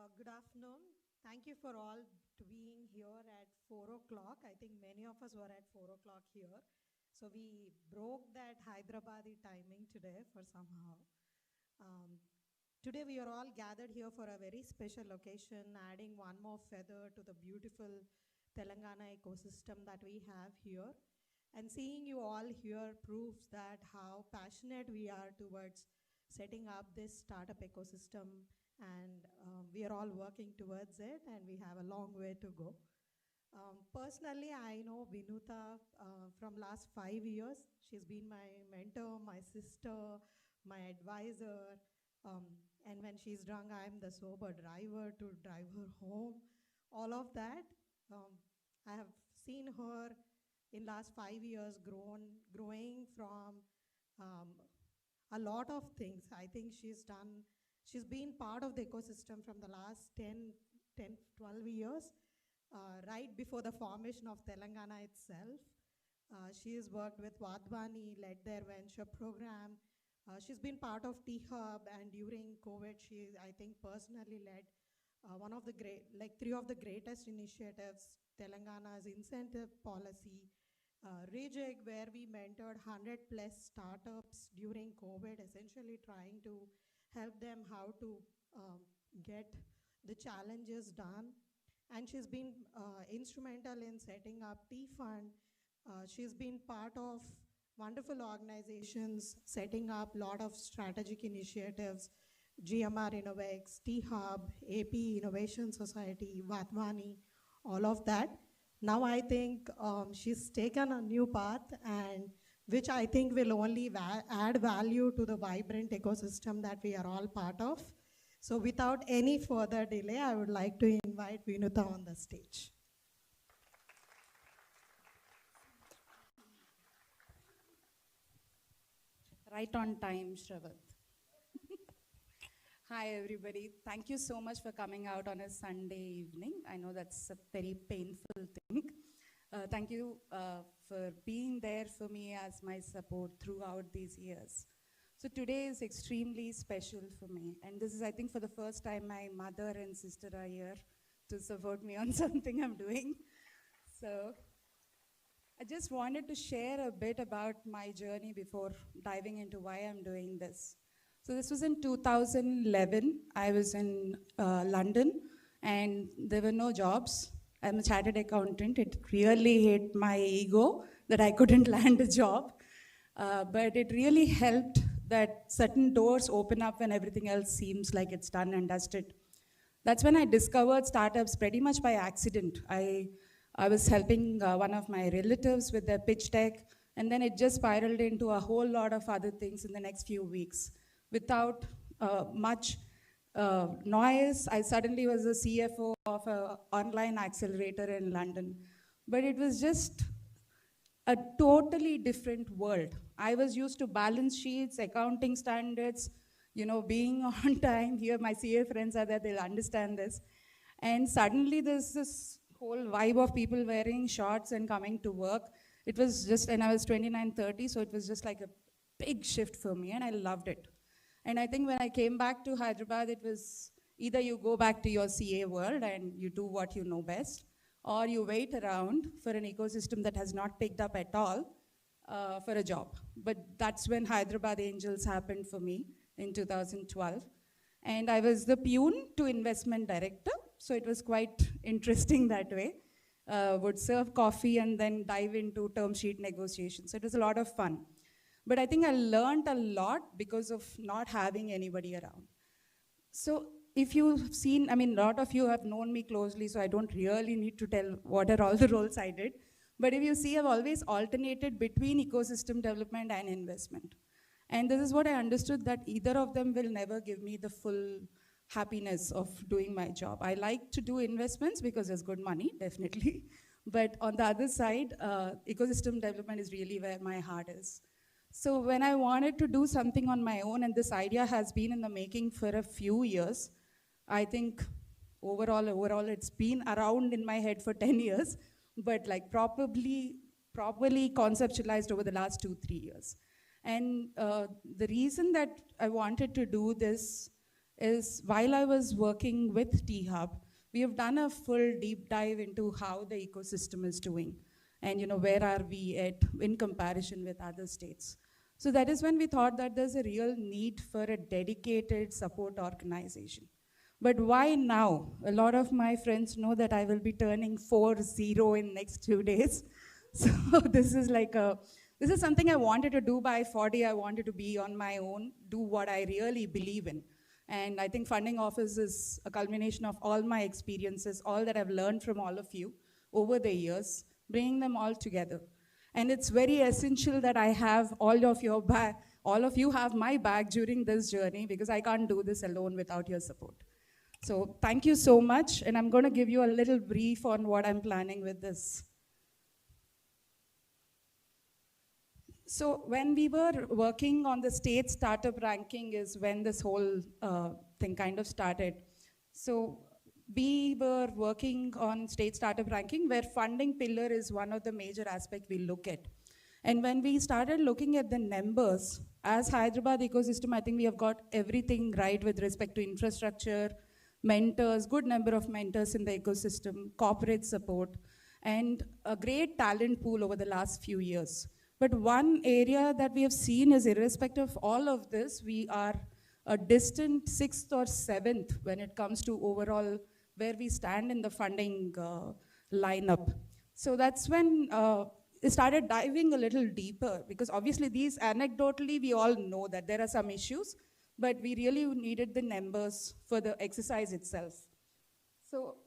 Good afternoon. Thank you for all to being here at 4 o'clock. I think many of us were at 4 o'clock here. So we broke that Hyderabadi timing today for somehow. Um, Today we are all gathered here for a very special occasion, adding one more feather to the beautiful Telangana ecosystem that we have here. And seeing you all here proves that how passionate we are towards setting up this startup ecosystem, and we are all working towards it, and we have a long way to go. Personally, I know Vinuta from last 5 years. She's been my mentor, my sister, my advisor, and when she's drunk, I'm the sober driver to drive her home. All of that, um, I have seen her in last 5 years growing from um, a lot of things. I think she's been part of the ecosystem from the last 12 years, right before the formation of Telangana itself. She has worked with Vadvani, led their venture program. She's been part of T-Hub, and during COVID, she, I think, personally led one of the three of the greatest initiatives, Telangana's incentive policy, Rejig, where we mentored 100 plus startups during COVID, essentially trying to help them how to um, get the challenges done. And she's been instrumental in setting up T-Fund. She's been part of wonderful organizations, setting up a lot of strategic initiatives, GMR Innovex, T-Hub, AP Innovation Society, Vatmani, all of that. Now I think she's taken a new path, and which I think will only add value to the vibrant ecosystem that we are all part of. So without any further delay, I would like to invite Vinuta on the stage. Right on time, Shravat. Hi, everybody. Thank you so much for coming out on a Sunday evening. I know that's a very painful thing. Thank you for being there for me as my support throughout these years. So today is extremely special for me. And this is, I think, for the first time my mother and sister are here to support me on something I'm doing. So I just wanted to share a bit about my journey before diving into why I'm doing this. So this was in 2011. I was in London, and there were no jobs. I'm a chartered accountant. It really hit my ego that I couldn't land a job. But it really helped that certain doors open up when everything else seems like it's done and dusted. That's when I discovered startups pretty much by accident. I was helping one of my relatives with their pitch deck, and then it just spiraled into a whole lot of other things in the next few weeks. Without much noise, I suddenly was the CFO of an online accelerator in London. But it was just a totally different world. I was used to balance sheets, accounting standards, being on time. Here my CA friends are there, they'll understand this. And suddenly there's this whole vibe of people wearing shorts and coming to work. It was just, and I was 29, 30, so it was just like a big shift for me, and I loved it. And I think when I came back to Hyderabad, it was either you go back to your CA world and you do what you know best, or you wait around for an ecosystem that has not picked up at all for a job. But that's when Hyderabad Angels happened for me in 2012. And I was the peon to investment director, so it was quite interesting that way. Would serve coffee and then dive into term sheet negotiations. So it was a lot of fun. But I think I learned a lot because of not having anybody around. So if you've seen, a lot of you have known me closely, so I don't really need to tell what are all the roles I did. But if you see, I've always alternated between ecosystem development and investment. And this is what I understood, that either of them will never give me the full happiness of doing my job. I like to do investments because there's good money, definitely. But on the other side, ecosystem development is really where my heart is. So when I wanted to do something on my own, and this idea has been in the making for a few years, I think overall it's been around in my head for 10 years, but like properly conceptualized over the last 2-3 years. And the reason that I wanted to do this is while I was working with THub, we have done a full deep dive into how the ecosystem is doing and where are we at in comparison with other states. So that is when we thought that there's a real need for a dedicated support organization. But why now? A lot of my friends know that I will be turning 40 in next 2 days. So this is something I wanted to do by 40. I wanted to be on my own, do what I really believe in. And I think Funding Office is a culmination of all my experiences, all that I've learned from all of you over the years, bringing them all together. And it's very essential that I have all of you have my back during this journey, because I can't do this alone without your support. So thank you so much, and I'm going to give you a little brief on what I'm planning with this. So when we were working on the state startup ranking is when this whole thing kind of started. So we were working on state startup ranking, where funding pillar is one of the major aspects we look at. And when we started looking at the numbers, as Hyderabad ecosystem, I think we have got everything right with respect to infrastructure, mentors, good number of mentors in the ecosystem, corporate support, and a great talent pool over the last few years. But one area that we have seen is, irrespective of all of this, we are a distant 6th or 7th when it comes to overall where we stand in the funding lineup. So that's when we started diving a little deeper, because obviously these anecdotally, we all know that there are some issues, but we really needed the numbers for the exercise itself. So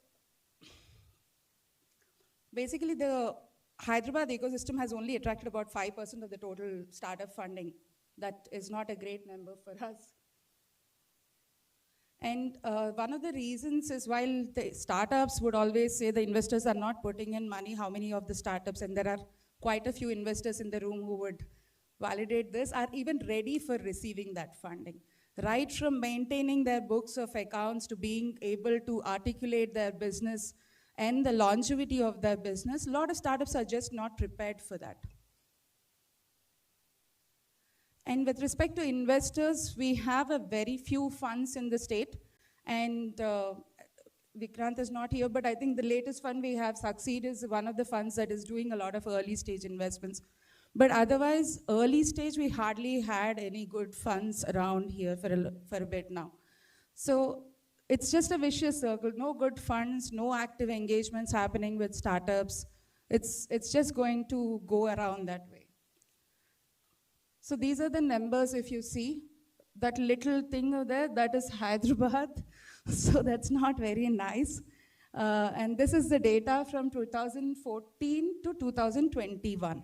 basically the Hyderabad ecosystem has only attracted about 5% of the total startup funding. That is not a great number for us. And one of the reasons is, while the startups would always say the investors are not putting in money, how many of the startups, and there are quite a few investors in the room who would validate this, are even ready for receiving that funding. Right from maintaining their books of accounts to being able to articulate their business and the longevity of their business, a lot of startups are just not prepared for that. And with respect to investors, we have a very few funds in the state, and Vikrant is not here, but I think the latest fund we have, Succeed, is one of the funds that is doing a lot of early stage investments. But otherwise, early stage, we hardly had any good funds around here for a bit now. So it's just a vicious circle. No good funds, no active engagements happening with startups. It's just going to go around that way. So these are the numbers. If you see that little thing over there, that is Hyderabad. So that's not very nice. And this is the data from 2014 to 2021.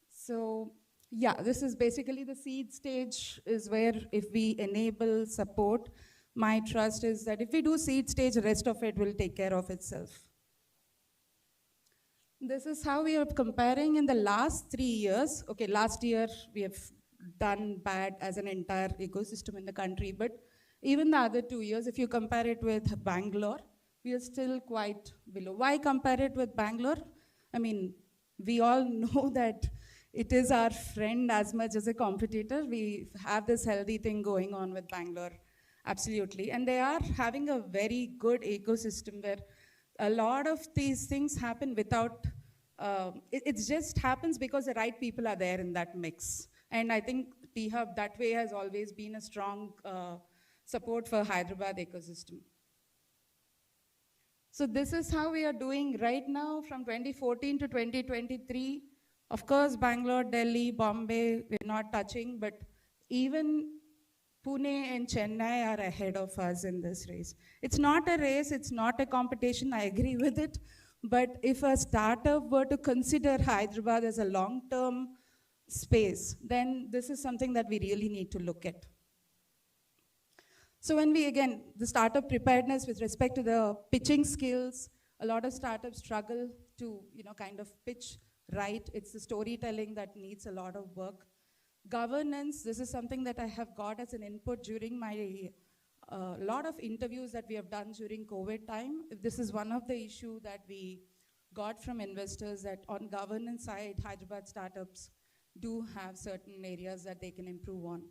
So yeah, this is basically the seed stage, is where if we enable support, my trust is that if we do seed stage, the rest of it will take care of itself. This is how we are comparing in the last 3 years. Okay, last year we have done bad as an entire ecosystem in the country, but even the other 2 years, if you compare it with Bangalore, we are still quite below. Why compare it with Bangalore? I mean, we all know that it is our friend as much as a competitor. We have this healthy thing going on with Bangalore, absolutely. And they are having a very good ecosystem where a lot of these things happen without, it just happens because the right people are there in that mix. And I think THub that way has always been a strong support for Hyderabad ecosystem. So this is how we are doing right now from 2014 to 2023. Of course, Bangalore, Delhi, Bombay, we're not touching, but even Pune and Chennai are ahead of us in this race. It's not a race, it's not a competition, I agree with it, but if a startup were to consider Hyderabad as a long-term space, then this is something that we really need to look at. So when we, again, the startup preparedness with respect to the pitching skills, a lot of startups struggle to, kind of pitch right. It's the storytelling that needs a lot of work. Governance, this is something that I have got as an input during my lot of interviews that we have done during COVID time. This is one of the issues that we got from investors, that on governance side, Hyderabad startups do have certain areas that they can improve on.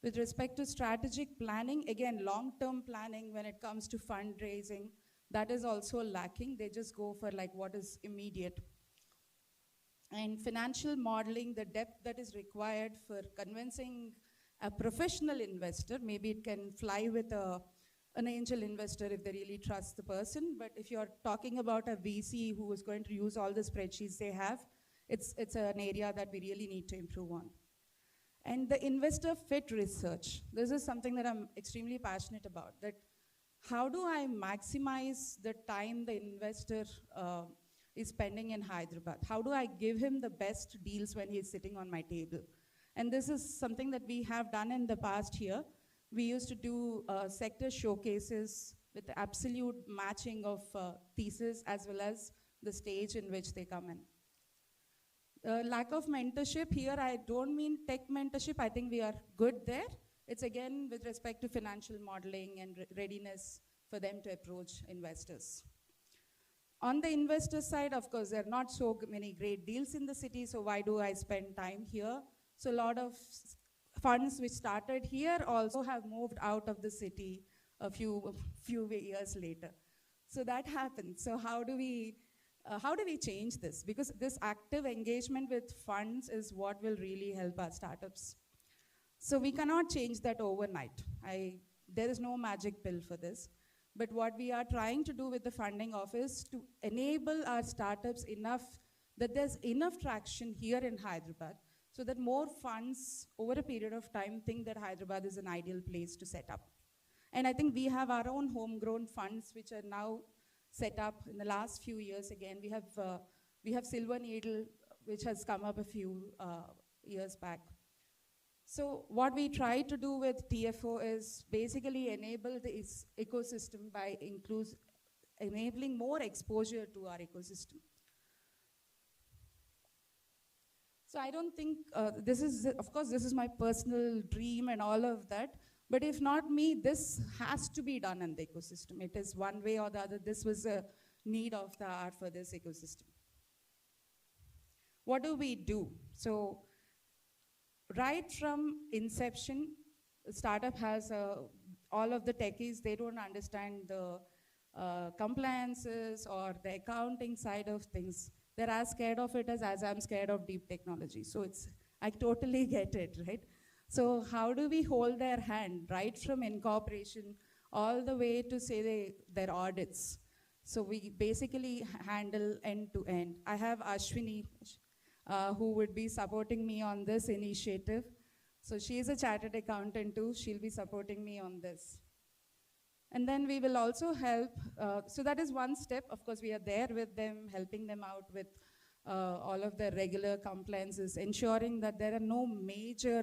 With respect to strategic planning, again, long-term planning when it comes to fundraising, that is also lacking. They just go for like what is immediate. And financial modeling, the depth that is required for convincing a professional investor, maybe it can fly with an angel investor if they really trust the person, but if you're talking about a VC who is going to use all the spreadsheets they have, it's an area that we really need to improve on. And the investor fit research, this is something that I'm extremely passionate about, that how do I maximize the time the investor is spending in Hyderabad? How do I give him the best deals when he's sitting on my table? And this is something that we have done in the past here. We used to do sector showcases with the absolute matching of thesis as well as the stage in which they come in. Lack of mentorship, here I don't mean tech mentorship, I think we are good there. It's again with respect to financial modeling and readiness for them to approach investors. On the investor side, of course, there are not so many great deals in the city, so why do I spend time here? So a lot of funds which started here also have moved out of the city a few years later. So that happens. So how do we change this? Because this active engagement with funds is what will really help our startups. So we cannot change that overnight. There is no magic pill for this. But what we are trying to do with the funding office to enable our startups enough, that there's enough traction here in Hyderabad, so that more funds over a period of time think that Hyderabad is an ideal place to set up. And I think we have our own homegrown funds which are now set up in the last few years. Again, we have Silver Needle, which has come up a few years back. So what we try to do with TFO is basically enable this ecosystem by enabling more exposure to our ecosystem. So I don't think, of course, this is my personal dream and all of that, but if not me, this has to be done in the ecosystem. It is one way or the other, this was a need of the hour for this ecosystem. What do we do? So, right from inception, startup has all of the techies, they don't understand the compliances or the accounting side of things. They're as scared of it as I'm scared of deep technology. So I totally get it, right? So how do we hold their hand right from incorporation all the way to say their audits? So we basically handle end to end. I have Ashwini, who would be supporting me on this initiative. So she is a chartered accountant too. She'll be supporting me on this. And then we will also help, so that is one step. Of course, we are there with them, helping them out with all of their regular compliances, ensuring that there are no major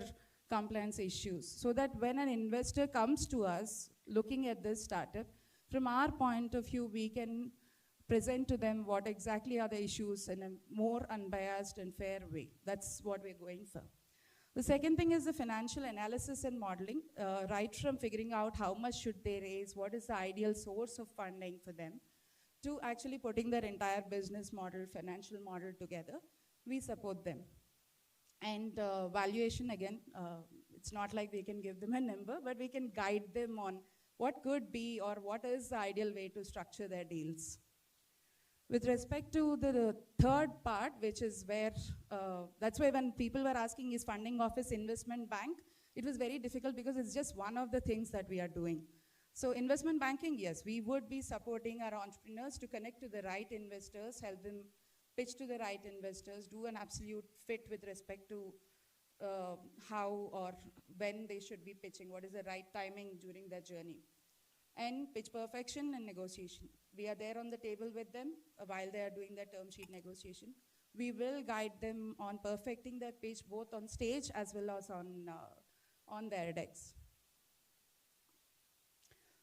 compliance issues, so that when an investor comes to us looking at this startup, from our point of view, we can present to them what exactly are the issues in a more unbiased and fair way. That's what we're going for. The second thing is the financial analysis and modeling, right from figuring out how much should they raise, what is the ideal source of funding for them, to actually putting their entire business model, financial model together. We support them. And valuation, again, it's not like we can give them a number, but we can guide them on what could be or what is the ideal way to structure their deals. With respect to the third part, which is where, that's why when people were asking, is funding office investment bank, it was very difficult because it's just one of the things that we are doing. So investment banking, yes, we would be supporting our entrepreneurs to connect to the right investors, help them pitch to the right investors, do an absolute fit with respect to how or when they should be pitching, what is the right timing during their journey. And pitch perfection and negotiation. We are there on the table with them while they are doing their term sheet negotiation. We will guide them on perfecting their pitch both on stage as well as on their decks.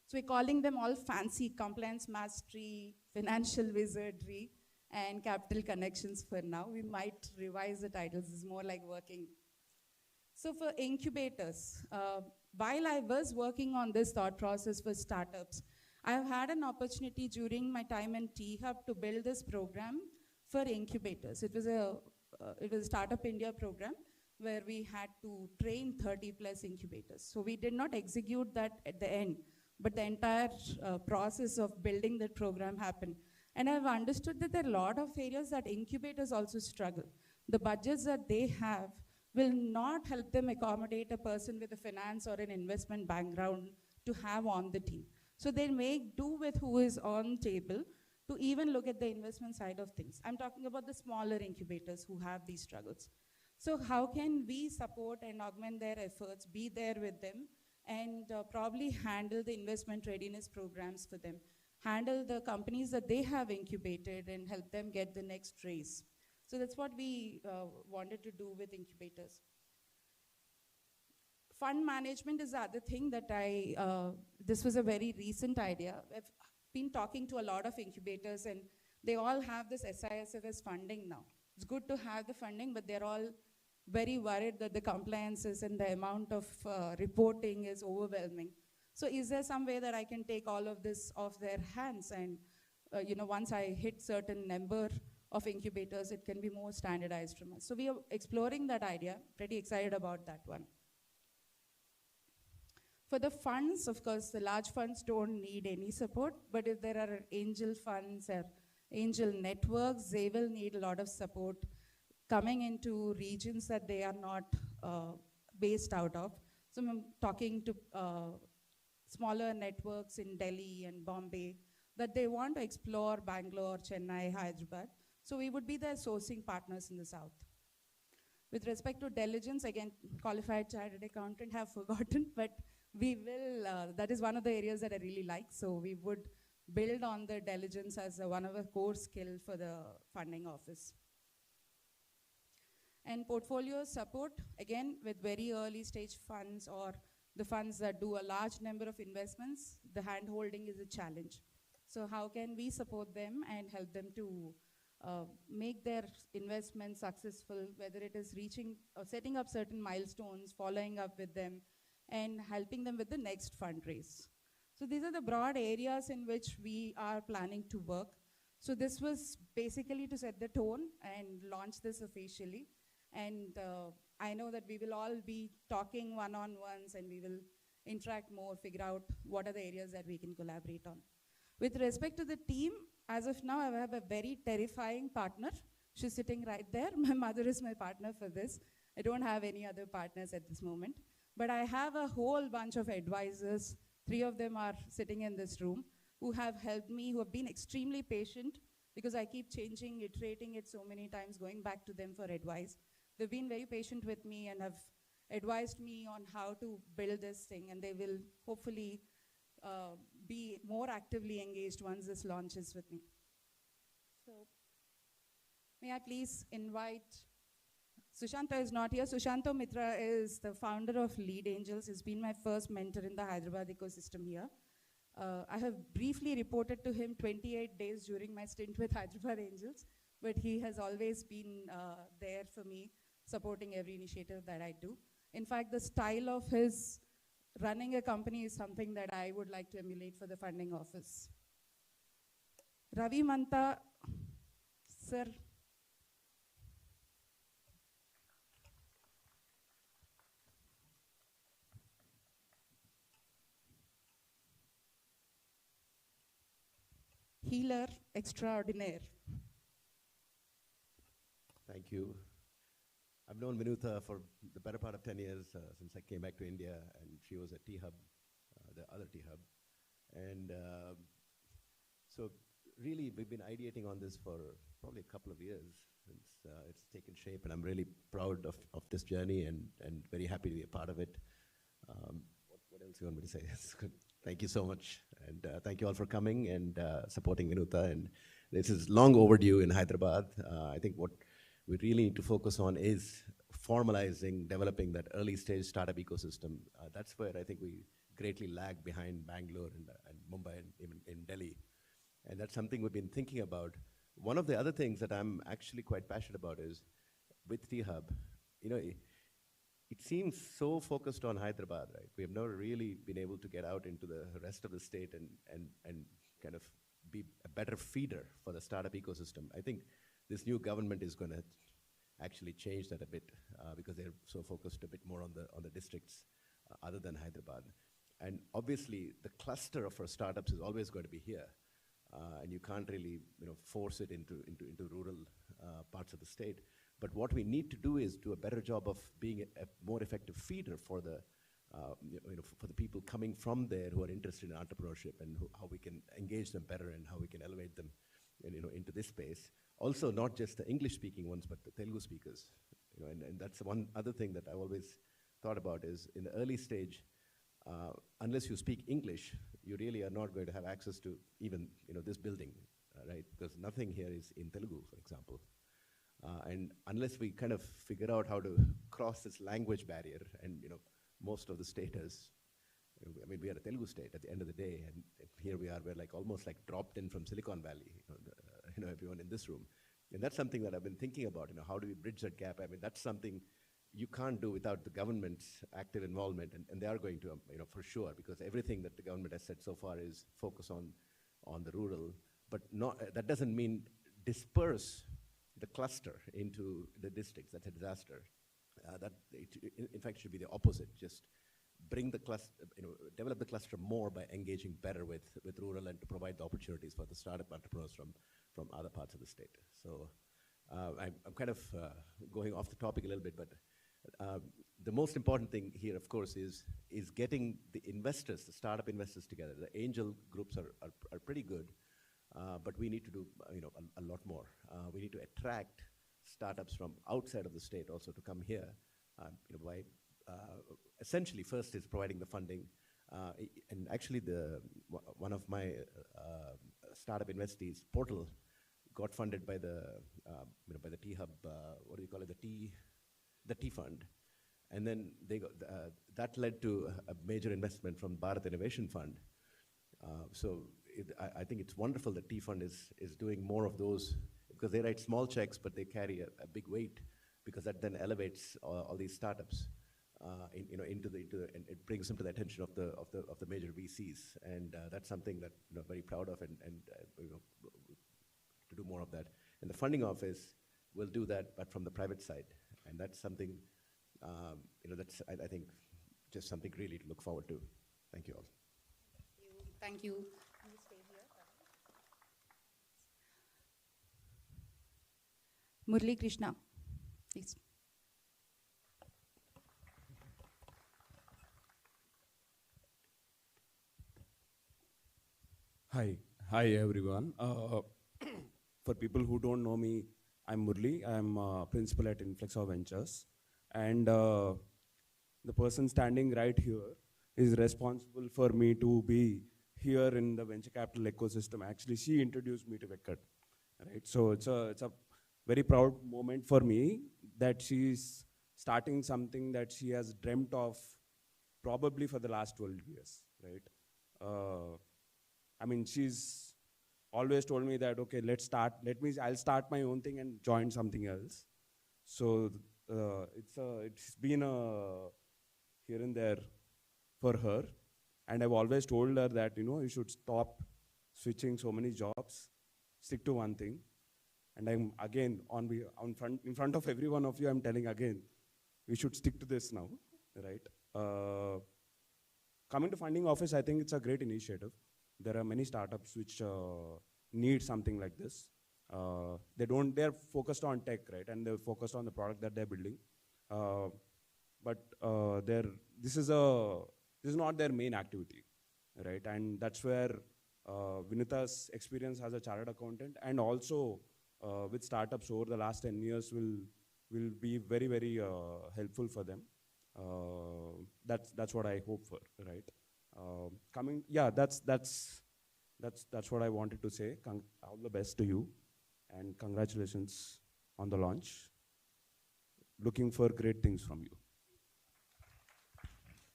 So we're calling them all fancy compliance mastery, financial wizardry, and capital connections for now. We might revise the titles, it's more like working. So for incubators, while I was working on this thought process for startups, I've had an opportunity during my time in T-Hub to build this program for incubators. It was a Startup India program. where we had to train 30 plus incubators. So we did not execute that at the end, but the entire process of building that program happened. And I've understood that there are a lot of areas that incubators also struggle. The budgets that they have will not help them accommodate a person with a finance or an investment background to have on the team. So they make do with who is on table to even look at the investment side of things. I'm talking about the smaller incubators who have these struggles. So how can we support and augment their efforts, be there with them, and probably handle the investment readiness programs for them, handle the companies that they have incubated and help them get the next raise. So that's what we wanted to do with incubators. Fund management is the other thing that this was a very recent idea. I've been talking to a lot of incubators and they all have this SISFS funding now. It's good to have the funding, but they're all very worried that the compliances and the amount of reporting is overwhelming. So is there some way that I can take all of this off their hands and once I hit certain number of incubators, it can be more standardized from us. So we are exploring that idea, pretty excited about that one. For the funds, of course, the large funds don't need any support, but if there are angel funds or angel networks, they will need a lot of support coming into regions that they are not based out of. So I'm talking to smaller networks in Delhi and Bombay that they want to explore Bangalore, Chennai, Hyderabad. So we would be their sourcing partners in the south. With respect to diligence, again, qualified chartered accountant, have forgotten, but we will, that is one of the areas that I really like. So we would build on the diligence as one of the core skills for the funding office. And portfolio support, again, with very early stage funds or the funds that do a large number of investments, the hand-holding is a challenge. So how can we support them and help them to make their investments successful, whether it is reaching or setting up certain milestones, following up with them, and helping them with the next fundraise. So these are the broad areas in which we are planning to work. So this was basically to set the tone and launch this officially. And I know that we will all be talking one-on-ones and we will interact more, figure out what are the areas that we can collaborate on. With respect to the team, as of now, I have a very terrifying partner. She's sitting right there. My mother is my partner for this. I don't have any other partners at this moment. But I have a whole bunch of advisors. 3 of them are sitting in this room who have helped me, who have been extremely patient because I keep changing, iterating it so many times, going back to them for advice. They've been very patient with me and have advised me on how to build this thing, and they will hopefully be more actively engaged once this launches with me. So may I please invite, Sushanta is not here. Sushanto Mitra is the founder of Lead Angels. He's been my first mentor in the Hyderabad ecosystem here. I have briefly reported to him 28 days during my stint with Hyderabad Angels, but he has always been there for me, supporting every initiative that I do. In fact, the style of his running a company is something that I would like to emulate for the funding office. Ravi Manta, sir. Healer extraordinaire. Thank you. I've known Vinutha for the better part of 10 years since I came back to India, and she was at T-Hub, the other T-Hub. And so really, we've been ideating on this for probably a couple of years since it's taken shape, and I'm really proud of this journey and very happy to be a part of it. What else do you want me to say? It's good. Thank you so much, and thank you all for coming and supporting Vinutha. And this is long overdue in Hyderabad. I think what we really need to focus on is formalizing, developing that early stage startup ecosystem. That's where I think we greatly lag behind Bangalore and Mumbai and even in Delhi. And that's something we've been thinking about. One of the other things that I'm actually quite passionate about is with T-Hub, it seems so focused on Hyderabad, right? We have never really been able to get out into the rest of the state and kind of be a better feeder for the startup ecosystem. I think this new government is going to actually change that a bit. because they're so focused a bit more on the districts other than Hyderabad. And obviously, the cluster of our startups is always going to be here. And you can't really force it into rural parts of the state. But what we need to do is do a better job of being a more effective feeder for the for the people coming from there who are interested in entrepreneurship, and how we can engage them better and how we can elevate them into this space. Also, not just the English-speaking ones, but the Telugu speakers. And that's one other thing that I always thought about is in the early stage, unless you speak English, you really are not going to have access to even this building, right? Because nothing here is in Telugu, for example. And unless we kind of figure out how to cross this language barrier, and most of the state is, I mean, we are a Telugu state at the end of the day, and here we're like almost like dropped in from Silicon Valley, everyone in this room. And that's something that I've been thinking about, how do we bridge that gap? I mean, that's something you can't do without the government's active involvement, and they are going to, for sure, because everything that the government has said so far is focus on the rural, but that doesn't mean disperse the cluster into the districts. That's a disaster. In fact, should be the opposite. Just bring the cluster, develop the cluster more by engaging better with rural, and to provide the opportunities for the startup entrepreneurs from other parts of the state. So I'm kind of going off the topic a little bit, but the most important thing here, of course, is getting the investors, the startup investors together. The angel groups are pretty good, but we need to do a lot more. We need to attract startups from outside of the state also to come here. By essentially, first is providing the funding, and actually one of my startup investees, Portal, got funded by the T-Hub, what do you call it, the T Fund. And then they got, that led to a major investment from Bharat Innovation Fund. So I think it's wonderful that T Fund is doing more of those, because they write small checks, but they carry a big weight, because that then elevates all these startups into and it brings them to the attention of the major VCs. And that's something that I'm very proud of, and to do more of that. And the funding office will do that, but from the private side. And that's something, that's, I think, just something really to look forward to. Thank you all. Thank you. Can you stay here? Murli Krishna, please. Hi everyone. For people who don't know me, I'm Murli. I'm principal at Inflexo Ventures, and the person standing right here is responsible for me to be here in the venture capital ecosystem. Actually, she introduced me to Venkat, right? So it's a very proud moment for me that she's starting something that she has dreamt of probably for the last 12 years, right? I mean, she's always told me that, okay, I'll start my own thing and join something else. So it's been here and there for her. And I've always told her that, you should stop switching so many jobs, stick to one thing. And I'm again, in front of every one of you, I'm telling again, we should stick to this now, right? Coming to funding office, I think it's a great initiative. There are many startups which need something like this. They're focused on tech, right? And they're focused on the product that they're building. But this is not their main activity, right? And that's where Vinita's experience as a chartered accountant, and also with startups over the last 10 years will be very, very helpful for them. That's what I hope for, right? That's what I wanted to say. All the best to you, and congratulations on the launch. Looking for great things from you.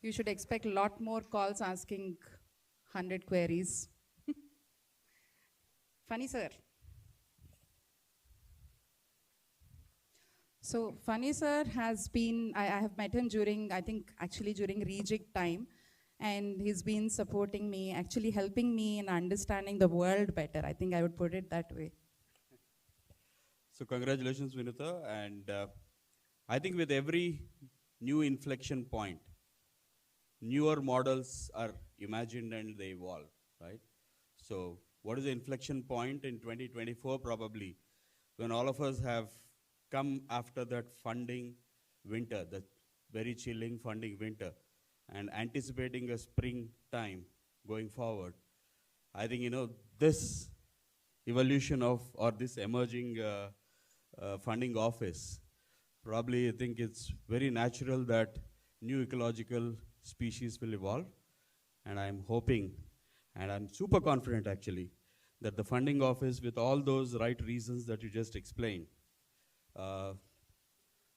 You should expect a lot more calls asking 100 queries. Funny sir. So Funny sir has been, I have met him during rejig time. And he's been supporting me, actually helping me in understanding the world better. I think I would put it that way. So congratulations, Vinita. And I think with every new inflection point, newer models are imagined and they evolve, right? So what is the inflection point in 2024? Probably when all of us have come after that funding winter, the very chilling funding winter, and anticipating a spring time going forward. I think, this evolution of, or this emerging funding office, probably I think it's very natural that new ecological species will evolve. And I'm hoping, and I'm super confident actually, that the funding office, with all those right reasons that you just explained,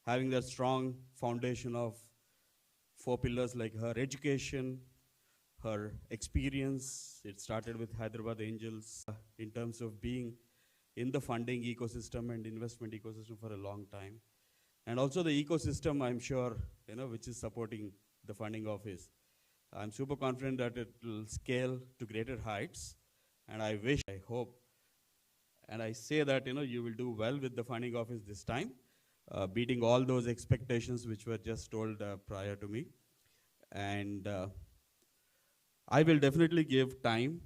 having that strong foundation of 4 pillars like her education, her experience, it started with Hyderabad Angels, in terms of being in the funding ecosystem and investment ecosystem for a long time. And also the ecosystem, I'm sure, which is supporting the funding office. I'm super confident that it will scale to greater heights. And I wish, I hope, and I say that, you will do well with the funding office this time, beating all those expectations which were just told prior to me. And I will definitely give time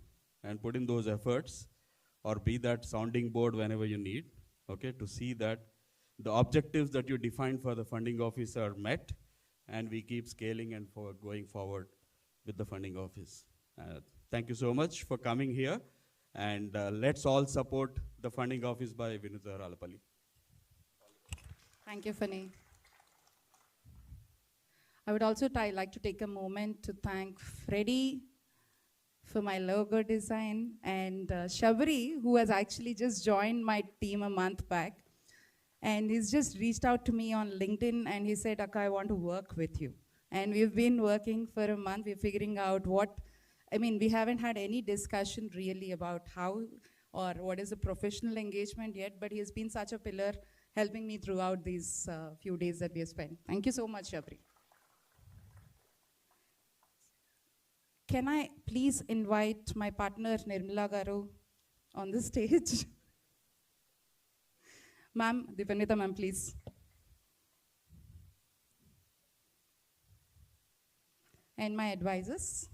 and put in those efforts, or be that sounding board whenever you need, okay, to see that the objectives that you defined for the funding office are met, and we keep scaling and going forward with the funding office. Thank you so much for coming here, and let's all support the funding office by Vinuta Ralapalli. Thank you, Fanny. I would also like to take a moment to thank Freddie for my logo design, and Shabri, who has actually just joined my team a month back. And he's just reached out to me on LinkedIn and he said, Akka, I want to work with you. And we've been working for a month. We're figuring out we haven't had any discussion really about how or what is a professional engagement yet, but he has been such a pillar helping me throughout these few days that we have spent. Thank you so much, Shabri. Can I please invite my partner, Nirmala Garu, on the stage? Ma'am, Dipanita ma'am, please. And my advisors.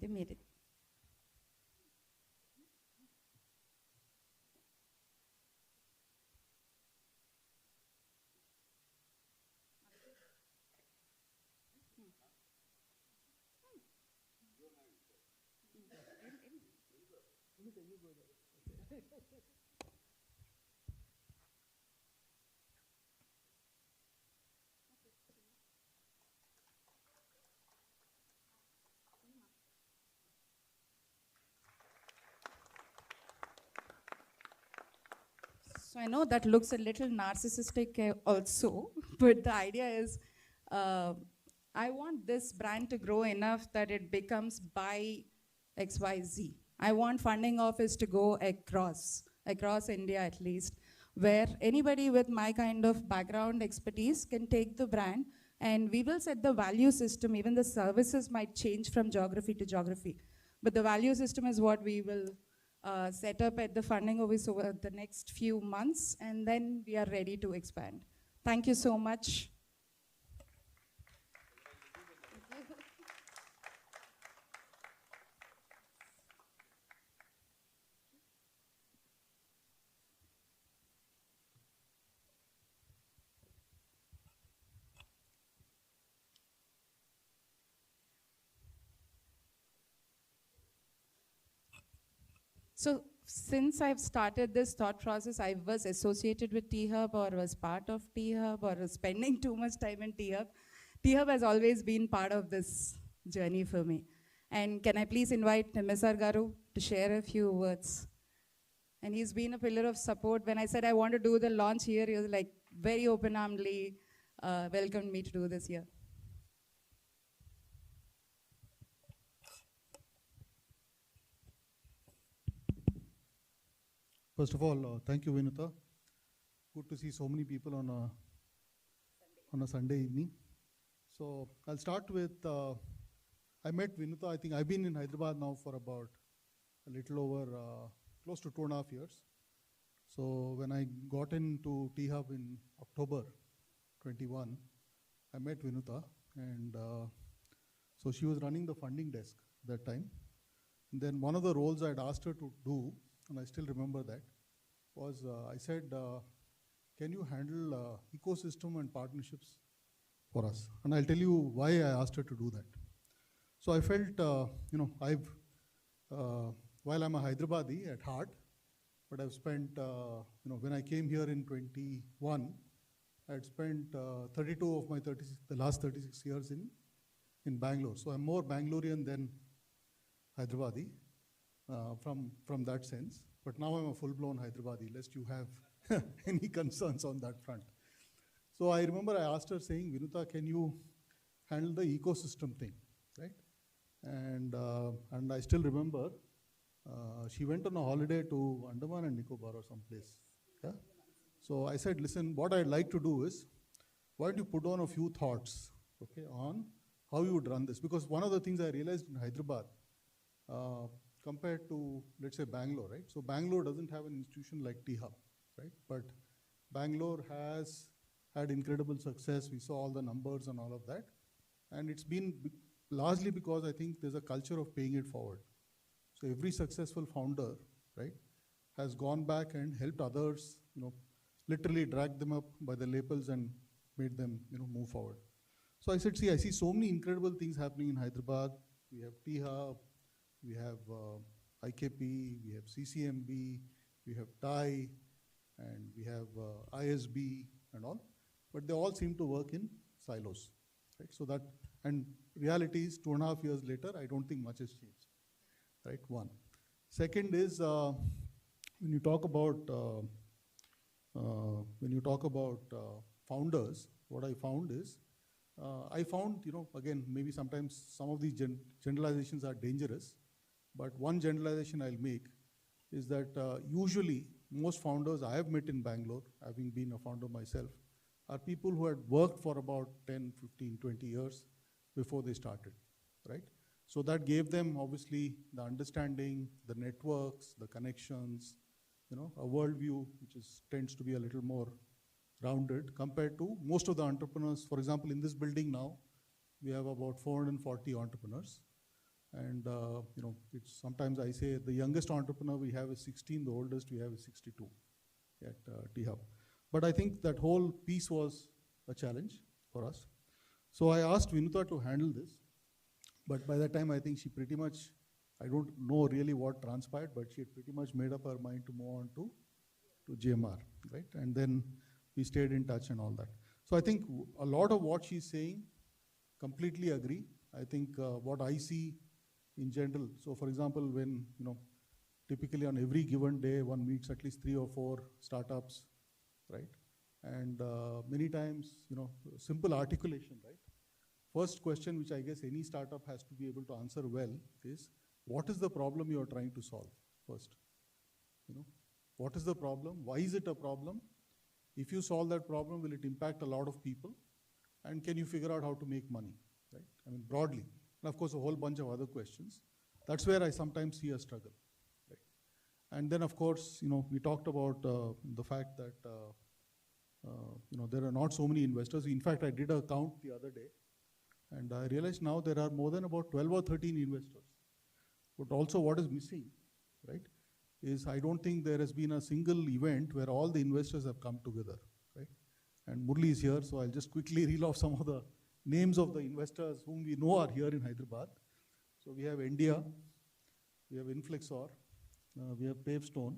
They made it. So I know that looks a little narcissistic also, but the idea is I want this brand to grow enough that it becomes by XYZ. I want funding office to go across India at least, where anybody with my kind of background expertise can take the brand, and we will set the value system. Even the services might change from geography to geography, but the value system is what we will set up at the funding office over the next few months, and then we are ready to expand. Thank you so much. So since I've started this thought process, I was associated with THub or was part of THub or was spending too much time in THub. THub has always been part of this journey for me. And can I please invite Misar Garu to share a few words? And he's been a pillar of support. When I said I want to do the launch here, he was like very open-armedly welcomed me to do this here. First of all, thank you, Vinuta. Good to see so many people on a Sunday evening. So I'll start with, I met Vinuta, I think I've been in Hyderabad now for about a little over close to 2.5 years. So when I got into THub in October 21, I met Vinuta, and so she was running the funding desk that time. And then one of the roles I'd asked her to do, and I still remember that, was I said, can you handle ecosystem and partnerships for us? And I'll tell you why I asked her to do that. So I felt, while I'm a Hyderabadi at heart, but I've spent, when I came here in 21, I'd spent 32 of my the last 36 years in Bangalore. So I'm more Bangalorean than Hyderabadi from that sense. But now I'm a full-blown Hyderabadi, lest you have any concerns on that front. So I remember I asked her saying, Vinuta, can you handle the ecosystem thing, right? And I still remember she went on a holiday to Andaman and Nicobar or someplace. Yeah? So I said, listen, what I'd like to do is, why don't you put on a few thoughts, okay, on how you would run this? Because one of the things I realized in Hyderabad, compared to, let's say, Bangalore, right? So Bangalore doesn't have an institution like THub, right? But Bangalore has had incredible success. We saw all the numbers and all of that. And it's been largely because I think there's a culture of paying it forward. So every successful founder, right, has gone back and helped others, literally dragged them up by the lapels and made them, move forward. So I said, see, I see so many incredible things happening in Hyderabad. We have THub, we have IKP, we have CCMB, we have TIE, and we have ISB and all. But they all seem to work in silos, right? So that, and reality is 2.5 years later, I don't think much has changed, right? One. Second is, when you talk about founders, what I found is, again, maybe sometimes some of these generalizations are dangerous, but one generalization I'll make is that usually most founders I have met in Bangalore, having been a founder myself, are people who had worked for about 10, 15, 20 years before they started, right? So that gave them obviously the understanding, the networks, the connections, a worldview which tends to be a little more rounded compared to most of the entrepreneurs. For example, in this building now, we have about 440 entrepreneurs. And it's sometimes I say the youngest entrepreneur we have is 16, the oldest we have is 62 at THub. But I think that whole piece was a challenge for us. So I asked Vinuta to handle this. But by that time, I think she pretty much, I don't know really what transpired, but she had pretty much made up her mind to move on to GMR, right? And then we stayed in touch and all that. So I think a lot of what she's saying, completely agree. I think what I see in general, so for example, when, typically on every given day, one meets at least 3 or 4 startups, right? And many times, simple articulation, right? First question, which I guess any startup has to be able to answer well, is what is the problem you are trying to solve first? What is the problem? Why is it a problem? If you solve that problem, will it impact a lot of people? And can you figure out how to make money, right? I mean, broadly. And of course, a whole bunch of other questions. That's where I sometimes see a struggle, right? And then, of course, we talked about the fact that, there are not so many investors. In fact, I did a count the other day, and I realized now there are more than about 12 or 13 investors. But also what is missing, right, is I don't think there has been a single event where all the investors have come together, right? And Murli is here, so I'll just quickly reel off some of the names of the investors whom we know are here in Hyderabad. So we have India, we have Inflexor, we have Pavestone,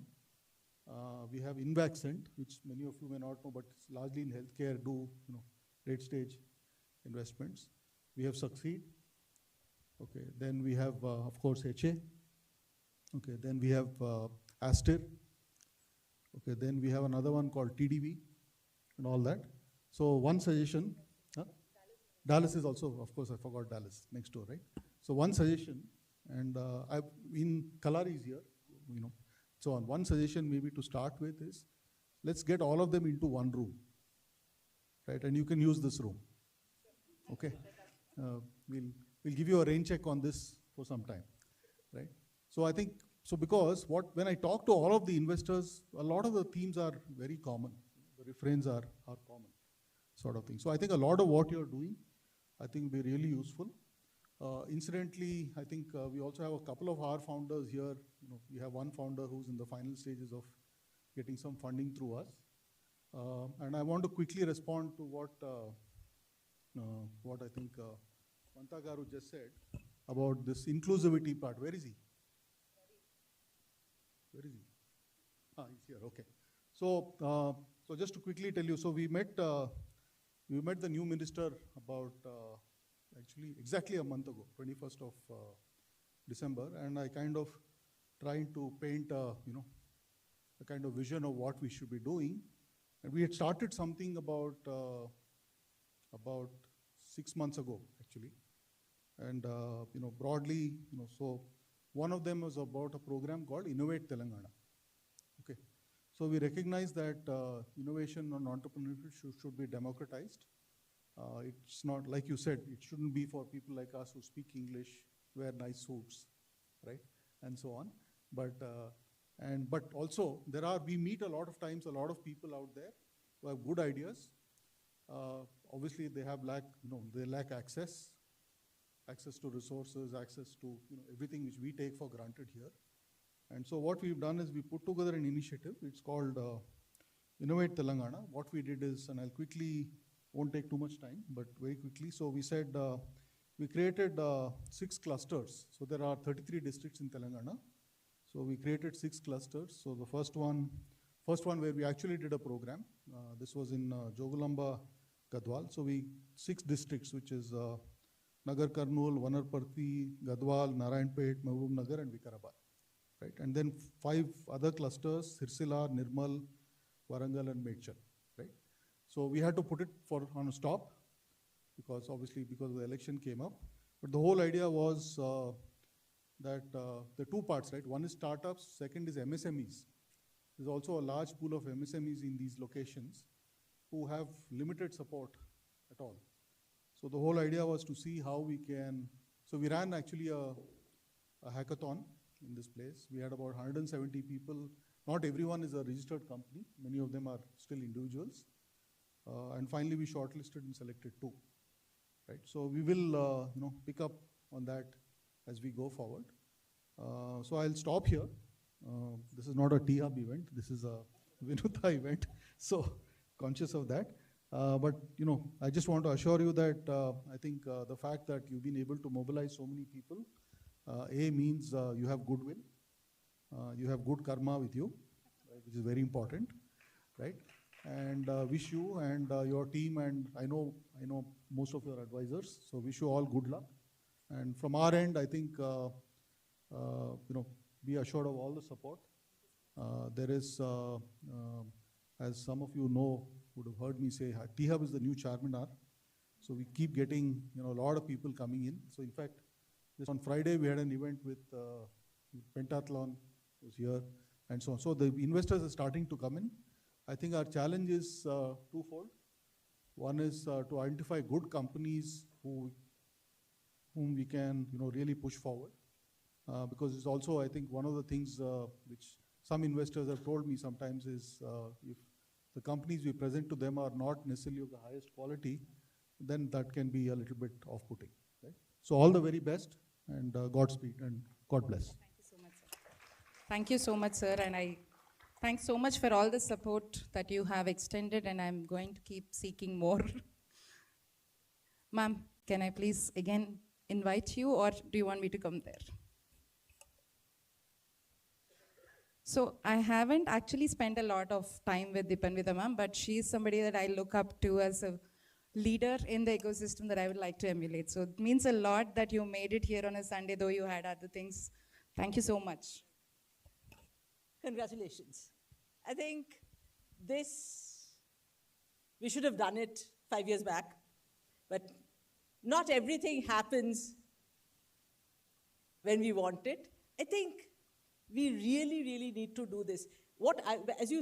we have Invaccent, which many of you may not know, but it's largely in healthcare, late stage investments. We have Succeed. Okay, then we have, of course, HA. Okay, then we have Aster. Okay, then we have another one called TDV and all that. So one suggestion, Dallas is also, of course, I forgot Dallas, next door, right? So one suggestion, and Kalari is here, So on one suggestion maybe to start with is, let's get all of them into one room, right? And you can use this room, okay? We'll give you a rain check on this for some time, right? So I think So because when I talk to all of the investors, a lot of the themes are very common. The refrains are common, sort of thing. So I think a lot of what you're doing, I think will be really useful. Incidentally, I think we also have a couple of our founders here. We have one founder who's in the final stages of getting some funding through us. And I want to quickly respond to what I think Manta Garu just said about this inclusivity part. Where is he? Where is he? He's here. Okay. So, so just to quickly tell you, so we met the new minister about actually exactly a month ago, 21st of December, and I kind of trying to paint a kind of vision of what we should be doing. And we had started something about 6 months ago, actually. And broadly, so one of them was about a program called Innovate Telangana. Okay, so we recognize that innovation and entrepreneurship should be democratized. It's not, like you said, it shouldn't be for people like us who speak English, wear nice suits, right, and so on. But also we meet a lot of times a lot of people out there who have good ideas. Obviously, they lack access to resources, access to everything which we take for granted here. And so what we've done is we put together an initiative. It's called Innovate Telangana. What we did is, and I'll quickly, won't take too much time, but very quickly. So we said we created 6 clusters. So there are 33 districts in Telangana. So we created 6 clusters. So the first one where we actually did a program. This was in Jogulamba, Gadwal. So 6 districts, which is Nagar Karnool, Vanarparthi, Gadwal, Narayanpet, Mahbub Nagar, and Vikarabad. Right? And then 5 other clusters, Sirsila, Nirmal, Warangal, and Medchal. Right? So we had to put it on a stop because the election came up. But the whole idea was that the 2 parts, right? One is startups, second is MSMEs. There's also a large pool of MSMEs in these locations who have limited support at all. So the whole idea was to see how we can, so we ran actually a hackathon in this place. We had about 170 people. Not everyone is a registered company. Many of them are still individuals. And finally, we shortlisted and selected 2. Right? So we will pick up on that as we go forward. So I'll stop here. This is not a T-Hub event. This is a Vinutha event. So conscious of that. But I just want to assure you that I think the fact that you've been able to mobilize so many people, means you have goodwill, you have good karma with you, right, which is very important, right? And wish you and your team, and I know most of your advisors, so wish you all good luck. And from our end, I think be assured of all the support. There is, as some of you know, would have heard me say, T-Hub is the new Charminar. So we keep getting a lot of people coming in. So in fact, just on Friday we had an event with Pentathlon was here and so on. So the investors are starting to come in. I think our challenge is twofold. One is to identify good companies whom we can really push forward. Because it's also, I think, one of the things which some investors have told me sometimes is if the companies we present to them are not necessarily of the highest quality, then that can be a little bit off-putting. Right? So all the very best, and Godspeed, and God bless. Thank you so much, sir. Thank you so much, sir, and I thanks so much for all the support that you have extended, and I'm going to keep seeking more. Ma'am, can I please again invite you, or do you want me to come there? So I haven't actually spent a lot of time with Dipanvita ma'am, but she's somebody that I look up to as a leader in the ecosystem that I would like to emulate. So it means a lot that you made it here on a Sunday, though you had other things. Thank you so much. Congratulations. I think we should have done it 5 years back, but not everything happens when we want it. I think we really, really need to do this. As you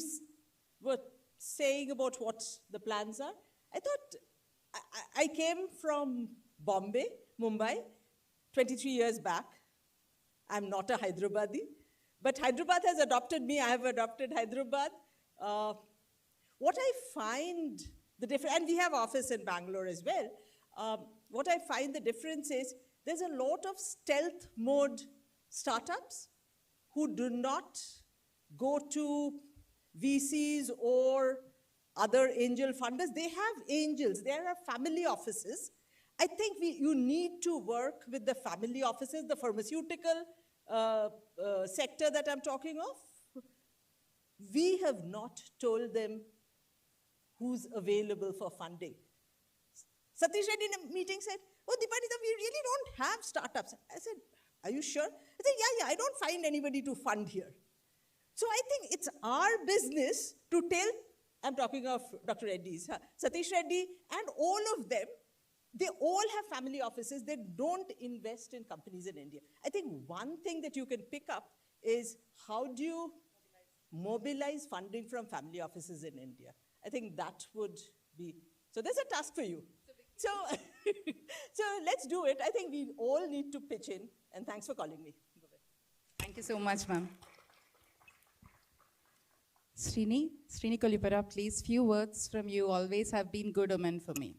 were saying about what the plans are, I thought, I came from Mumbai, 23 years back. I'm not a Hyderabadi, But Hyderabad has adopted me. I have adopted Hyderabad. What I find the difference, and we have office in Bangalore as well. What I find the difference is there's a lot of stealth mode startups who do not go to VCs or other angel funders. They have angels. There are family offices. I think you need to work with the family offices, the pharmaceutical sector that I'm talking of. We have not told them who's available for funding. Satish Reddy in a meeting said, oh, Deepanita, we really don't have startups. I said, are you sure? I said, yeah, I don't find anybody to fund here. So I think it's our business to tell, I'm talking of Dr. Reddy's, Satish Reddy and all of them, they all have family offices. They don't invest in companies in India. I think one thing that you can pick up is how do you mobilize funding from family offices in India? I think that would be, so there's a task for you. So, so let's do it. I think we all need to pitch in, and thanks for calling me. Thank you so much, ma'am. Srini Kolipara, please, few words from you always have been good omen for me.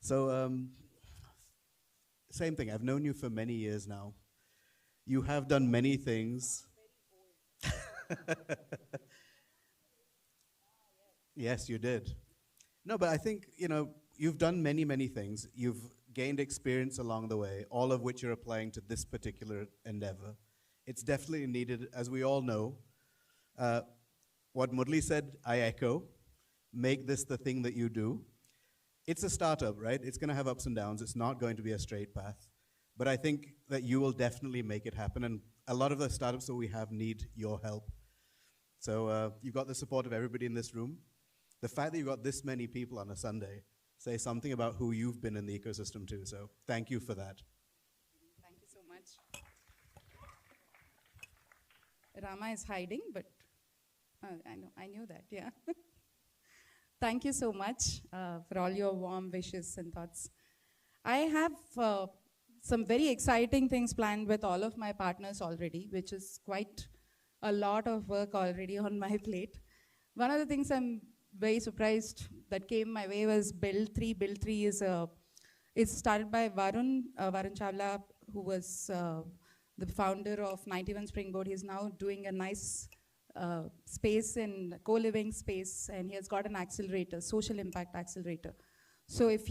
So, same thing. I've known you for many years now. You have done many things. Yes, you did. No, but I think, you've done many, many things. You've gained experience along the way, all of which you're applying to this particular endeavor. It's definitely needed, as we all know. What Murli said, I echo. Make this the thing that you do. It's a startup, right? It's going to have ups and downs. It's not going to be a straight path. But I think that you will definitely make it happen. And a lot of the startups that we have need your help. So you've got the support of everybody in this room. The fact that you've got this many people on a Sunday say something about who you've been in the ecosystem too. So thank you for that. Thank you so much. Rama is hiding, but I knew that, yeah. Thank you so much for all your warm wishes and thoughts. I have some very exciting things planned with all of my partners already, which is quite a lot of work already on my plate. One of the things I'm very surprised that came my way was Build 3. Build 3 is started by Varun Chawla, who was the founder of 91 Springboard. He's now doing a nice space in co-living space, and he has got an accelerator, social impact accelerator. So if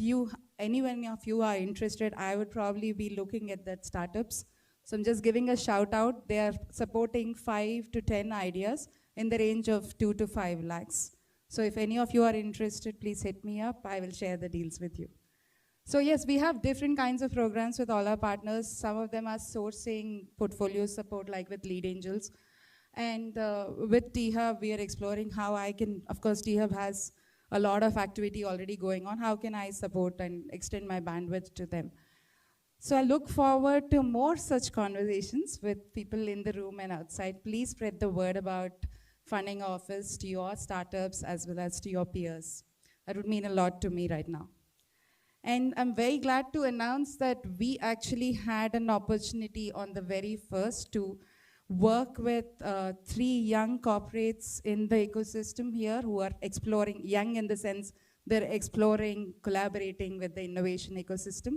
anyone of you are interested, I would probably be looking at that startups. So I'm just giving a shout out. They are supporting 5 to 10 ideas in the range of 2 to 5 lakhs. So if any of you are interested, please hit me up. I will share the deals with you. So yes, we have different kinds of programs with all our partners. Some of them are sourcing portfolio support, like with Lead Angels. And with THub, we are exploring how I can, of course, THub has a lot of activity already going on. How can I support and extend my bandwidth to them? So I look forward to more such conversations with people in the room and outside. Please spread the word about funding office to your startups as well as to your peers. That would mean a lot to me right now. And I'm very glad to announce that we actually had an opportunity on the very first to work with 3 young corporates in the ecosystem here who are exploring, young in the sense they're exploring, collaborating with the innovation ecosystem.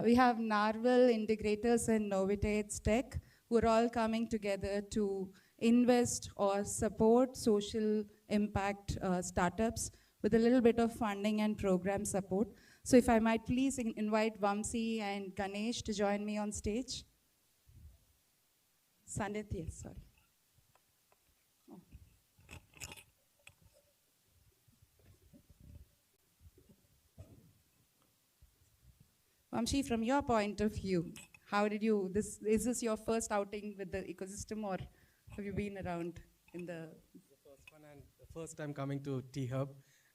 We have Narwhal Integrators and Novitates Tech, who are all coming together to invest or support social impact startups with a little bit of funding and program support. So if I might please invite Vamsi and Ganesh to join me on stage. Sandit, yes, sorry. Oh. Vamsi, from your point of view, how did you, is this your first outing with the ecosystem, or have you been around in the? The first one, and the first time coming to THub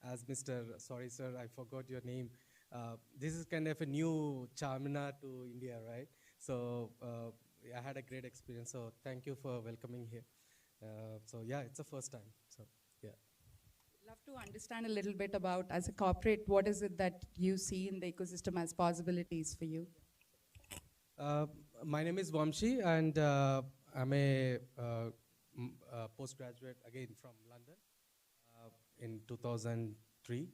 as Mr. Sorry sir, I forgot your name. This is kind of a new Charminar to India, right? So I had a great experience, so thank you for welcoming here. So yeah, it's the first time. So yeah. Love to understand a little bit about, as a corporate, what is it that you see in the ecosystem as possibilities for you? My name is Vamshi, and I'm a postgraduate again from London in 2003.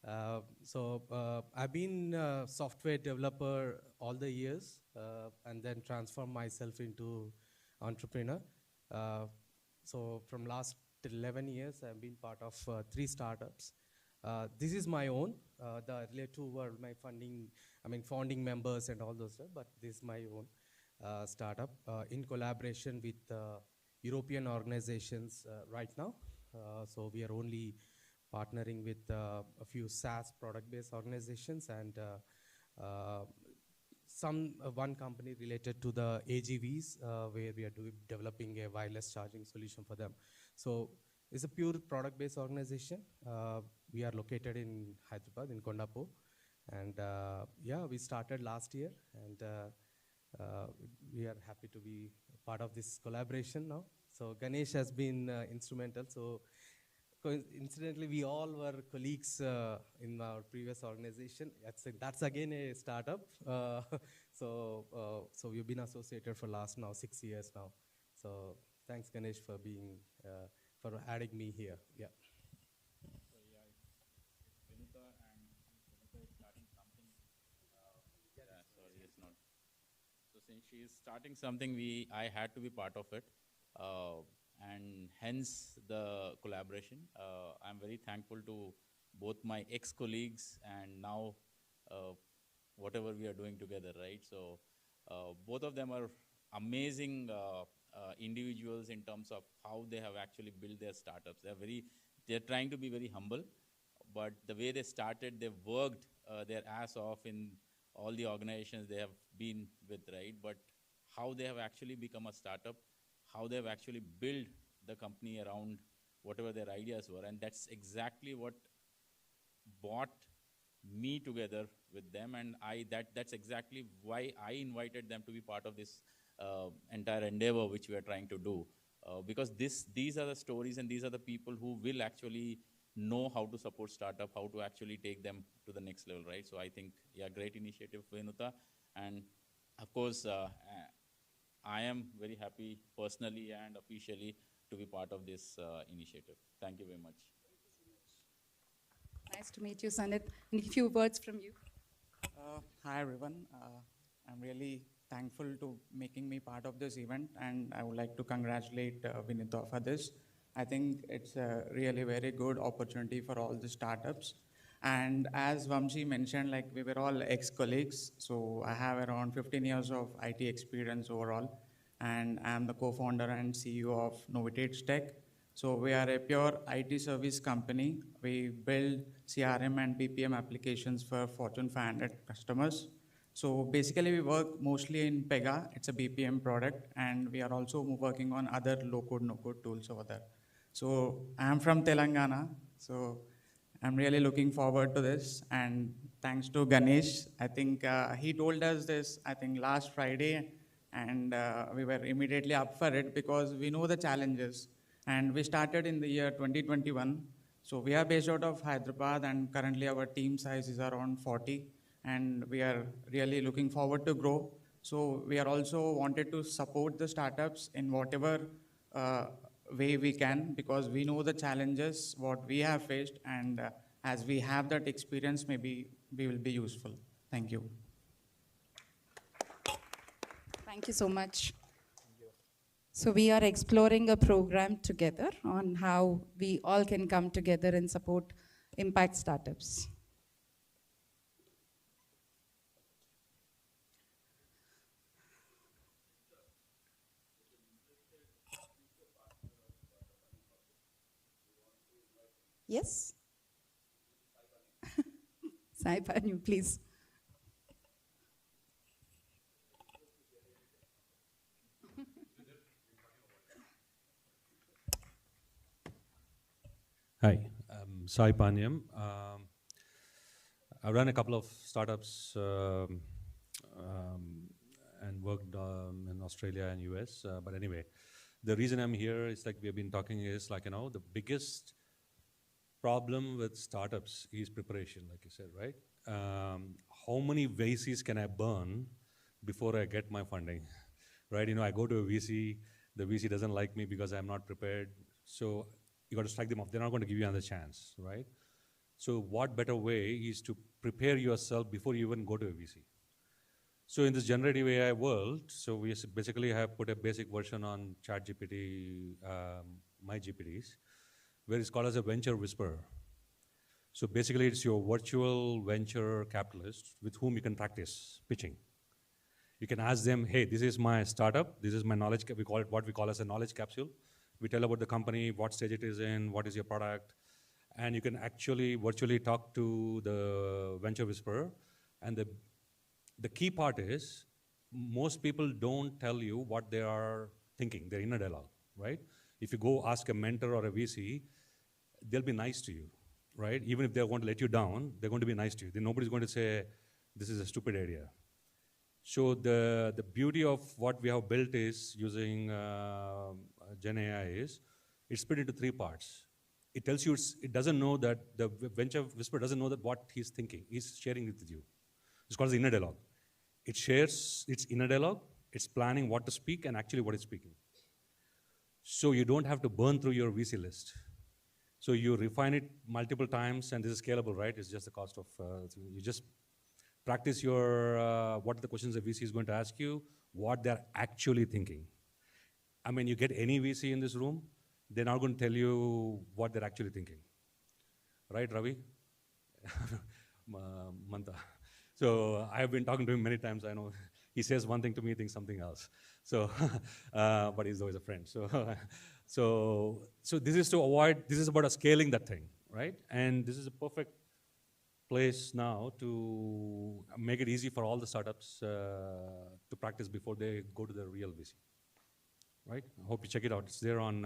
I've been a software developer all the years, and then transformed myself into entrepreneur. So from last 11 years, I've been part of 3 startups. This is my own. The earlier 2 were my founding members and all those stuff, but this is my own startup in collaboration with European organizations right now. So we are only partnering with a few SaaS product-based organizations and one company related to the AGVs, where we are developing a wireless charging solution for them. So it's a pure product-based organization. We are located in Hyderabad, in Kondapur. And yeah, we started last year, and we are happy to be part of this collaboration now. So Ganesh has been instrumental. So coincidentally, we all were colleagues in our previous organization. That's again a startup. So we've been associated for last now 6 years now. So thanks, Ganesh, for being for adding me here. Yeah. So yeah, it's Vinuta, and Vinuta is starting something. Sorry, it's not. So since she is starting something, I had to be part of it. And hence the collaboration. I'm very thankful to both my ex-colleagues and now whatever we are doing together, right? So both of them are amazing individuals in terms of how they have actually built their startups. They're trying to be very humble, but the way they started, they've worked their ass off in all the organizations they have been with, right? But how they have actually become a startup, how they've actually built the company around whatever their ideas were. And that's exactly what brought me together with them. And that's exactly why I invited them to be part of this entire endeavor which we are trying to do. Because these are the stories and these are the people who will actually know how to support startup, how to actually take them to the next level, right? So I think, yeah, great initiative, Venuta. And of course, I am very happy personally and officially to be part of this initiative. Thank you very much. Nice to meet you, Sanit. And a few words from you. Hi, everyone. I'm really thankful to making me part of this event, and I would like to congratulate Vinita for this. I think it's a really very good opportunity for all the startups. And as Vamshi mentioned, like we were all ex-colleagues, so I have around 15 years of IT experience overall, and I'm the co-founder and CEO of Novitage Tech. So we are a pure IT service company. We build CRM and BPM applications for Fortune 500 customers. So basically we work mostly in Pega, it's a BPM product, and we are also working on other low-code, no-code tools over there. So I'm from Telangana, so I'm really looking forward to this, and thanks to Ganesh. I think he told us this, I think last Friday, and we were immediately up for it because we know the challenges. And we started in the year 2021. So we are based out of Hyderabad, and currently our team size is around 40, and we are really looking forward to grow. So we are also wanted to support the startups in whatever way we can, because we know the challenges, what we have faced, and as we have that experience, maybe we will be useful. Thank you. Thank you so much. So we are exploring a program together on how we all can come together and support impact startups. Yes? Sai Panyu, please. Hi, I'm Sai Panyam. I run a couple of startups and worked in Australia and US. But anyway, the reason I'm here is like we have been talking is like, the biggest problem with startups is preparation, like you said, right? How many VCs can I burn before I get my funding, right? I go to a VC, the VC doesn't like me because I'm not prepared. So you got to strike them off. They're not going to give you another chance, right? So what better way is to prepare yourself before you even go to a VC? So in this generative AI world, so we basically have put a basic version on ChatGPT, my GPTs, where it's called as a venture whisperer. So basically it's your virtual venture capitalist with whom you can practice pitching. You can ask them, hey, this is my startup, this is my knowledge, we call it what we call as a knowledge capsule. We tell about the company, what stage it is in, what is your product, and you can actually virtually talk to the venture whisperer. And the key part is, most people don't tell you what they are thinking, their inner dialogue, right? If you go ask a mentor or a VC, they'll be nice to you, right? Even if they're going to let you down, they're going to be nice to you. Then nobody's going to say, this is a stupid idea. So the beauty of what we have built is, using Gen AI is, it's split into 3 parts. It tells you, it doesn't know that, the venture whisperer doesn't know that what he's thinking. He's sharing it with you. It's called the inner dialogue. It shares its inner dialogue, it's planning what to speak and actually what it's speaking. So you don't have to burn through your VC list. So you refine it multiple times, and this is scalable, right? It's just the cost of, you just practice your, what are the questions the VC is going to ask you, what they're actually thinking. I mean, you get any VC in this room, they're not going to tell you what they're actually thinking. Right, Ravi? Manta. So I have been talking to him many times. I know he says one thing to me, thinks something else. So, but he's always a friend. So this is to avoid, this is about scaling that thing, right? And this is a perfect place now to make it easy for all the startups to practice before they go to the real VC, right? I hope you check it out. It's there on,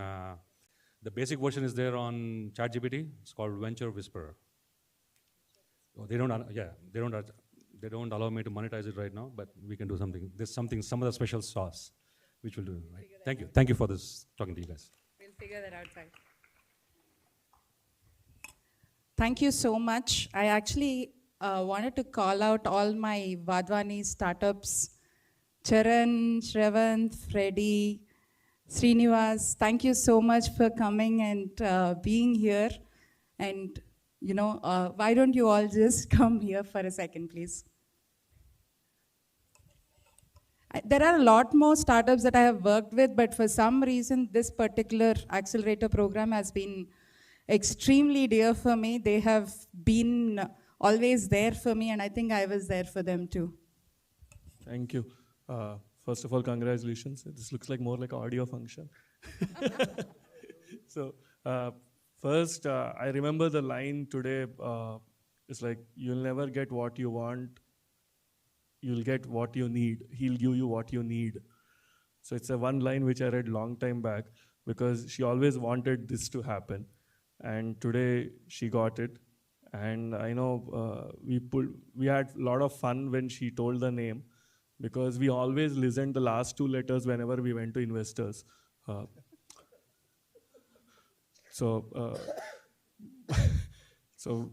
the basic version is there on ChatGPT. It's called Venture Whisperer. Oh, they don't allow me to monetize it right now, but we can do something. There's some other special sauce, which we'll do, right? Thank you. Thank you for this, talking to you guys. We'll figure that outside. Thank you so much. I actually wanted to call out all my Vadwani startups, Charan, Shrevant, Freddy, Srinivas. Thank you so much for coming and being here. And why don't you all just come here for a second, please? There are a lot more startups that I have worked with, but for some reason, this particular accelerator program has been extremely dear for me. They have been always there for me, and I think I was there for them too. Thank you. First of all, congratulations. This looks like more like an audio function. So, first, I remember the line today. It's like, you'll never get what you want. You'll get what you need. He'll give you what you need. So it's a one line which I read long time back, because she always wanted this to happen. And today she got it. And I know we had a lot of fun when she told the name, because we always listened the last 2 letters whenever we went to investors. So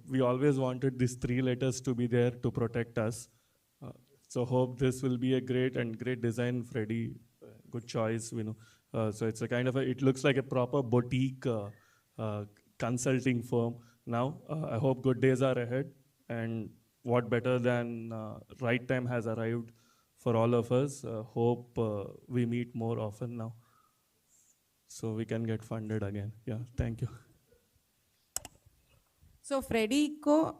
we always wanted these 3 letters to be there to protect us. So hope this will be a great design, Freddy. Good choice, So it's a kind of it looks like a proper boutique consulting firm. Now, I hope good days are ahead, and what better than right time has arrived for all of us. Hope we meet more often now, so we can get funded again. Yeah, thank you. So Freddy को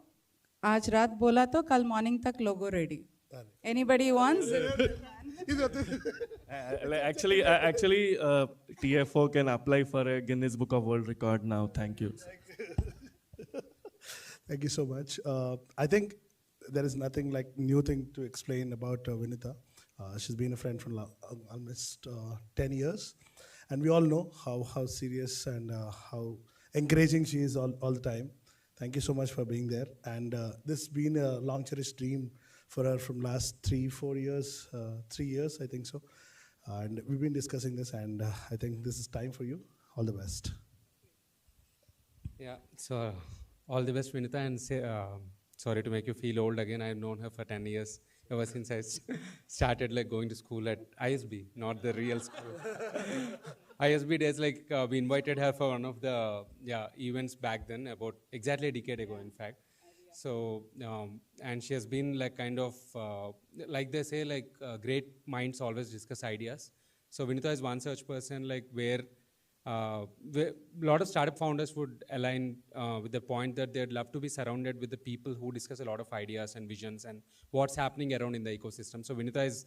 आज रात बोला तो कल morning तक logo ready. Anybody wants? Actually, TFO can apply for a Guinness Book of World Record now. Thank you. Thank you so much. I think there is nothing like new thing to explain about Vinita. She's been a friend for almost 10 years. And we all know how serious and how encouraging she is all the time. Thank you so much for being there. And this has been a long cherished dream for her from last 3 years, I think so. And we've been discussing this, and I think this is time for you. All the best. Yeah, so all the best, Vinitha, and sorry to make you feel old again. I've known her for 10 years, ever since I started like going to school at ISB, not the real school. ISB days, like we invited her for one of the events back then, about exactly a decade ago, in fact. So, and she has been like kind of, like they say, like great minds always discuss ideas. So Vinitha is one such person, like where a lot of startup founders would align with the point that they'd love to be surrounded with the people who discuss a lot of ideas and visions and what's happening around in the ecosystem. So Vinitha is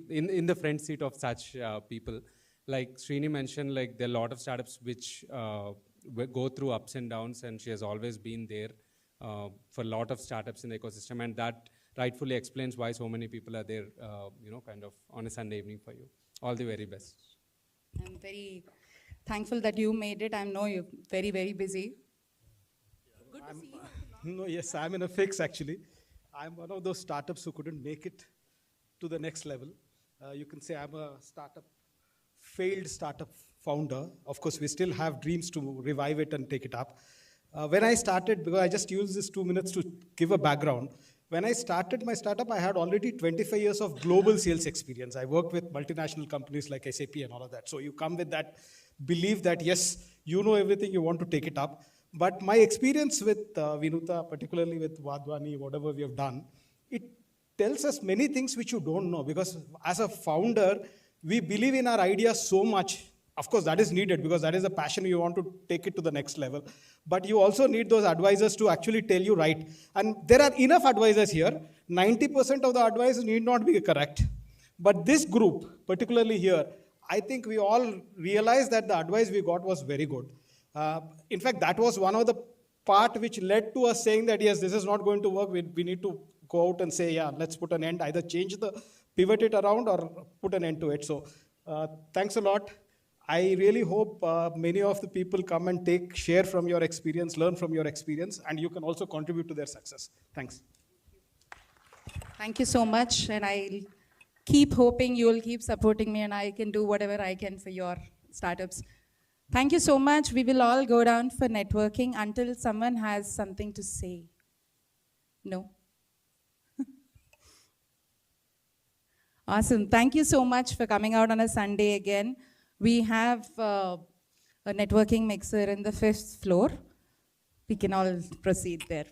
in the front seat of such people. Like Srini mentioned, like there are a lot of startups which go through ups and downs, and she has always been there for a lot of startups in the ecosystem, and that rightfully explains why so many people are there, kind of on a Sunday evening for you. All the very best. I'm very thankful that you made it. I know you're very, very busy. Good to see you. No, yes, I'm in a fix actually. I'm one of those startups who couldn't make it to the next level. You can say I'm a failed startup founder. Of course, we still have dreams to revive it and take it up. When I started, because I just used this 2 minutes to give a background, when I started my startup, I had already 25 years of global sales experience. I worked with multinational companies like SAP and all of that. So you come with that belief that, yes, you know everything, you want to take it up. But my experience with Vinitha, particularly with Vadwani, whatever we have done, it tells us many things which you don't know. Because as a founder, we believe in our ideas so much. Of course, that is needed because that is a passion. You want to take it to the next level. But you also need those advisors to actually tell you right. And there are enough advisors here. 90% of the advice need not be correct. But this group, particularly here, I think we all realized that the advice we got was very good. In fact, that was one of the part which led to us saying that, yes, this is not going to work. We need to go out and say, yeah, let's put an end, either pivot it around or put an end to it. So thanks a lot. I really hope many of the people come and share from your experience, learn from your experience, and you can also contribute to their success. Thanks. Thank you so much, and I'll keep hoping you'll keep supporting me and I can do whatever I can for your startups. Thank you so much. We will all go down for networking until someone has something to say. No? Awesome. Thank you so much for coming out on a Sunday again. We have a networking mixer in the 5th floor. We can all proceed there.